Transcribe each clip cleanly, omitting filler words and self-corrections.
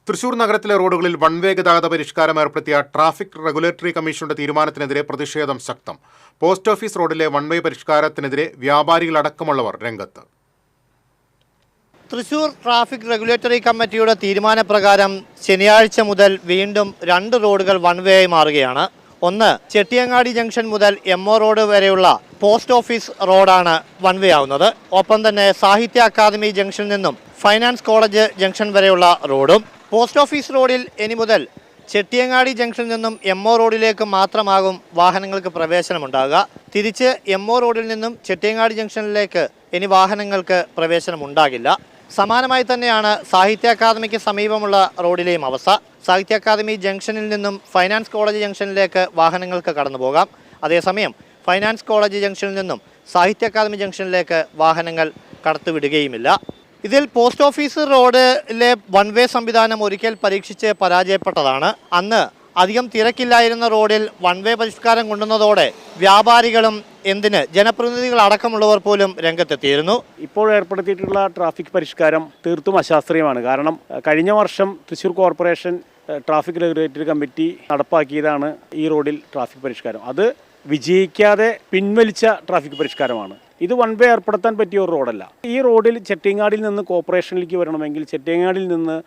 തൃശൂർ നഗരത്തിലെ റോഡുകളിൽ one way ഗതാഗത പരിഷ്കാരം ഏർപ്പെടുത്തിയ ട്രാഫിക് റെഗുലേറ്ററി കമ്മീഷന്റെ തീരുമാനത്തിനെതിരെ പ്രതിഷേധം ശക്തം. പോസ്റ്റ് ഓഫീസ് റോഡിലെ വൺ വേ പരിഷ്കാരത്തിനെതിരെ വ്യാപാരികളടക്കമുള്ളവർ രംഗത്ത്. തൃശൂർ ട്രാഫിക് റെഗുലേറ്ററി കമ്മിറ്റിയുടെ തീരുമാനപ്രകാരം ശനിയാഴ്ച മുതൽ വീണ്ടും 2 റോഡുകൾ വൺ വേ ആയി മാറുകയാണ്. ഒന്ന്, ചെട്ടിയങ്ങാടി ജംഗ്ഷൻ മുതൽ MO റോഡ് വരെയുള്ള പോസ്റ്റ് ഓഫീസ് റോഡാണ് വൺ വേ ആവുന്നത്. ഒപ്പം തന്നെ സാഹിത്യ അക്കാദമി ജംഗ്ഷനിൽ നിന്നും ഫൈനാൻസ് കോളേജ് ജംഗ്ഷൻ വരെയുള്ള റോഡും. പോസ്റ്റ് ഓഫീസ് റോഡിൽ ഇനി മുതൽ ചെട്ടിയങ്ങാടി ജംഗ്ഷനിൽ നിന്നും MO റോഡിലേക്ക് മാത്രമാകും വാഹനങ്ങൾക്ക് പ്രവേശനമുണ്ടാകുക. തിരിച്ച് MO റോഡിൽ നിന്നും ചെട്ടിയങ്ങാടി ജംഗ്ഷനിലേക്ക് ഇനി വാഹനങ്ങൾക്ക് പ്രവേശനമുണ്ടാകില്ല. സമാനമായി തന്നെയാണ് സാഹിത്യ അക്കാദമിക്ക് സമീപമുള്ള റോഡിലെയും അവസ്ഥ. സാഹിത്യ അക്കാദമി ജംഗ്ഷനിൽ നിന്നും ഫൈനാൻസ് കോളേജ് ജംഗ്ഷനിലേക്ക് വാഹനങ്ങൾക്ക് കടന്നു പോകാം. അതേസമയം ഫൈനാൻസ് കോളേജ് ജംഗ്ഷനിൽ നിന്നും സാഹിത്യ അക്കാദമി ജംഗ്ഷനിലേക്ക് വാഹനങ്ങൾ കടത്തിവിടുകയുമില്ല. ഇതിൽ പോസ്റ്റ് ഓഫീസ് റോഡിലെ വൺ വേ സംവിധാനം ഒരിക്കൽ പരീക്ഷിച്ച് പരാജയപ്പെട്ടതാണ്. അന്ന് അധികം തിരക്കില്ലായിരുന്ന റോഡിൽ വൺ വേ പരിഷ്കാരം കൊണ്ടുവന്നതോടെ വ്യാപാരികളും ജനപ്രതിനിധികൾ അടക്കമുള്ളവർ പോലും രംഗത്തെത്തിയിരുന്നു. ഇപ്പോൾ ഏർപ്പെടുത്തിയിട്ടുള്ള ട്രാഫിക് പരിഷ്കാരം തീർത്തും അശാസ്ത്രീയമാണ്. കാരണം കഴിഞ്ഞ വർഷം Thrissur corporation traffic regulatory committee നടപ്പാക്കിയതാണ് ഈ റോഡിൽ ട്രാഫിക് പരിഷ്കാരം. അത് വിജയിക്കാതെ പിൻവലിച്ച ട്രാഫിക് പരിഷ്കാരമാണ്. ഇത് വൺ വേ ഏർപ്പെടുത്താൻ പറ്റിയ ഒരു റോഡല്ല. ഈ റോഡിൽ ചെട്ടിയങ്ങാടിയിൽ നിന്ന് കോർപ്പറേഷനിലേക്ക് വരണമെങ്കിൽ, ചെട്ടിയങ്ങാടിയിൽ നിന്ന്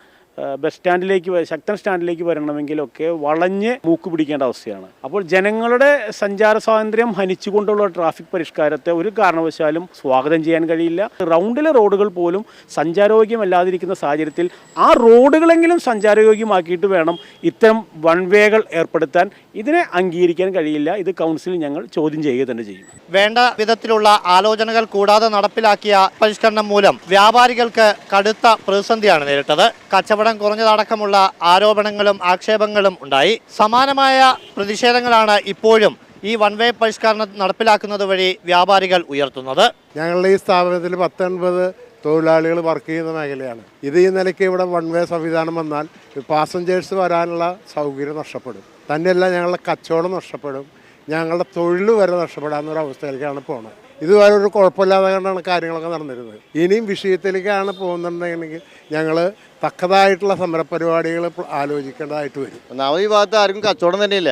ബസ് സ്റ്റാൻഡിലേക്ക്, ശക്തൻ സ്റ്റാൻഡിലേക്ക് വരണമെങ്കിലൊക്കെ വളഞ്ഞ് മൂക്ക് പിടിക്കേണ്ട അവസ്ഥയാണ്. അപ്പോൾ ജനങ്ങളുടെ സഞ്ചാര സ്വാതന്ത്ര്യം ഹനിച്ചുകൊണ്ടുള്ള ട്രാഫിക് പരിഷ്കാരത്തെ ഒരു കാരണവശാലും സ്വാഗതം ചെയ്യാൻ കഴിയില്ല. റൗണ്ടിലെ റോഡുകൾ പോലും സഞ്ചാരയോഗ്യമല്ലാതിരിക്കുന്ന സാഹചര്യത്തിൽ ആ റോഡുകളെങ്കിലും സഞ്ചാരയോഗ്യമാക്കിയിട്ട് വേണം ഇത്തരം വൺ വേകൾ ഏർപ്പെടുത്താൻ. ഇതിനെ അംഗീകരിക്കാൻ കഴിയില്ല. ഇത് കൗൺസിൽ ഞങ്ങൾ ചോദ്യം ചെയ്യുക തന്നെ ചെയ്യും. വേണ്ട വിധത്തിലുള്ള ആലോചനകൾ കൂടാതെ നടപ്പിലാക്കിയ പരിഷ്കരണം മൂലം വ്യാപാരികൾക്ക് കടുത്ത പ്രതിസന്ധിയാണ് നേരിട്ടത്. കച്ചവടം കുറഞ്ഞതടക്കമുള്ള ആരോപണങ്ങളും ആക്ഷേപങ്ങളും ഉണ്ടായി. സമാനമായ പ്രതിഷേധങ്ങളാണ് ഇപ്പോഴും ഈ വൺ വേ പരിഷ്കരണം നടപ്പിലാക്കുന്നത് വഴി വ്യാപാരികൾ ഉയർത്തുന്നത്. ഞങ്ങളുടെ ഈ സ്ഥാപനത്തിൽ 19 തൊഴിലാളികൾ വർക്ക് ചെയ്യുന്ന മേഖലയാണ്. ഇത് ഈ നിലയ്ക്ക് ഇവിടെ വൺ വേ സംവിധാനം വന്നാൽ പാസഞ്ചേഴ്സ് വരാനുള്ള സൗകര്യം നഷ്ടപ്പെടും. തന്നെയല്ല, ഞങ്ങളുടെ കച്ചവടം നഷ്ടപ്പെടും, ഞങ്ങളുടെ തൊഴിൽ വരെ നഷ്ടപ്പെടാവുന്നൊരവസ്ഥയിലേക്കാണ് പോകുന്നത്. ഇതുവരെ ഒരു കുഴപ്പമില്ലാതെ കണ്ടാണ് കാര്യങ്ങളൊക്കെ നടന്നിരുന്നത്. ഇനിയും വിഷയത്തിലേക്കാണ് പോകുന്നുണ്ടെങ്കിൽ ഞങ്ങൾ തക്കതായിട്ടുള്ള സമരപരിപാടികൾ ആലോചിക്കേണ്ടതായിട്ട് വരും. ഒന്നാമത് ഈ ഭാഗത്ത് ആർക്കും കച്ചവടം തന്നെയില്ല.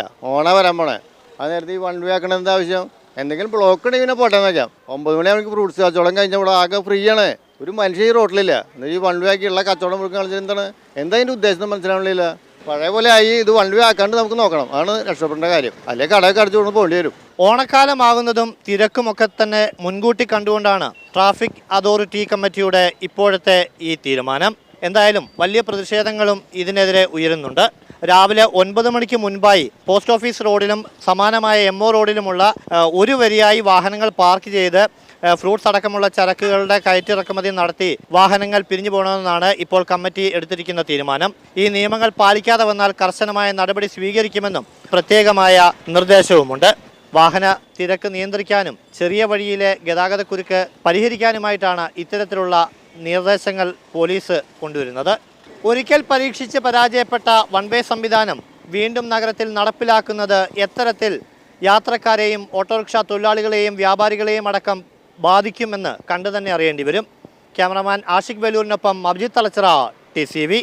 വരാൻ പോണേ അത് നേരത്തെ ഈ വൺ വേ ആക്കണ എന്താ ആവശ്യം? എന്തെങ്കിലും ബ്ലോക്ക് ഉണ്ടെങ്കിൽ പിന്നെ പോട്ടെന്ന് വെക്കാം. 9 മണിയാണെങ്കിൽ ഫ്രൂട്ട്സ് കച്ചവടം കഴിഞ്ഞാൽ ഇവിടെ ആകെ ഫ്രീ ആണ്. ഒരു മനുഷ്യ ഈ റോട്ടിലില്ല. ഈ വൺ വേ ആക്കിയുള്ള കച്ചവടം മുഴുവൻ എന്താണ്? എന്താ അതിൻ്റെ ഉദ്ദേശം മനസ്സിലാവണില്ല. പഴയ പോലെ ആയി ഇത് വൺ വേ ആക്കാണ്ട് നമുക്ക് നോക്കണം. ആണ് രക്ഷപ്പെടേണ്ട കാര്യം. അല്ലെങ്കിൽ കടയൊക്കെ അടിച്ചുകൊണ്ട് പോകേണ്ടി വരും. ഓണക്കാലമാകുന്നതും തിരക്കുമൊക്കെ തന്നെ മുൻകൂട്ടി കണ്ടുകൊണ്ടാണ് ട്രാഫിക് അതോറിറ്റി കമ്മിറ്റിയുടെ ഇപ്പോഴത്തെ ഈ തീരുമാനം. എന്തായാലും വലിയ പ്രതിഷേധങ്ങളും ഇതിനെതിരെ ഉയരുന്നുണ്ട്. രാവിലെ 9 മണിക്ക് മുൻപായി പോസ്റ്റ് ഓഫീസ് റോഡിലും സമാനമായ MO റോഡിലുമുള്ള ഒരു വരിയായി വാഹനങ്ങൾ പാർക്ക് ചെയ്ത് ഫ്രൂട്ട്സ് അടക്കമുള്ള ചരക്കുകളുടെ കയറ്റിറക്കുമതി നടത്തി വാഹനങ്ങൾ പിരിഞ്ഞു പോകണമെന്നാണ് ഇപ്പോൾ കമ്മിറ്റി എടുത്തിരിക്കുന്ന തീരുമാനം. ഈ നിയമങ്ങൾ പാലിക്കാതെ വന്നാൽ കർശനമായ നടപടി സ്വീകരിക്കുമെന്നും പ്രത്യേകമായ നിർദ്ദേശവുമുണ്ട്. വാഹന തിരക്ക് നിയന്ത്രിക്കാനും ചെറിയ വഴിയിലെ ഗതാഗതക്കുരുക്ക് പരിഹരിക്കാനുമായിട്ടാണ് ഇത്തരത്തിലുള്ള നിർദ്ദേശങ്ങൾ പോലീസ് കൊണ്ടുവരുന്നത്. ഒരിക്കൽ പരീക്ഷിച്ച് പരാജയപ്പെട്ട വൺ വേ സംവിധാനം വീണ്ടും നഗരത്തിൽ നടപ്പിലാക്കുന്നത് എത്തരത്തിൽ യാത്രക്കാരെയും ഓട്ടോറിക്ഷ തൊഴിലാളികളെയും വ്യാപാരികളെയും അടക്കം ബാധിക്കുമെന്ന് കണ്ടു തന്നെ അറിയേണ്ടി വരും. ക്യാമറമാൻ ആഷിഖ് വെലൂരിനൊപ്പം അഭിജിത്ത് തലച്ചിറ, TCV.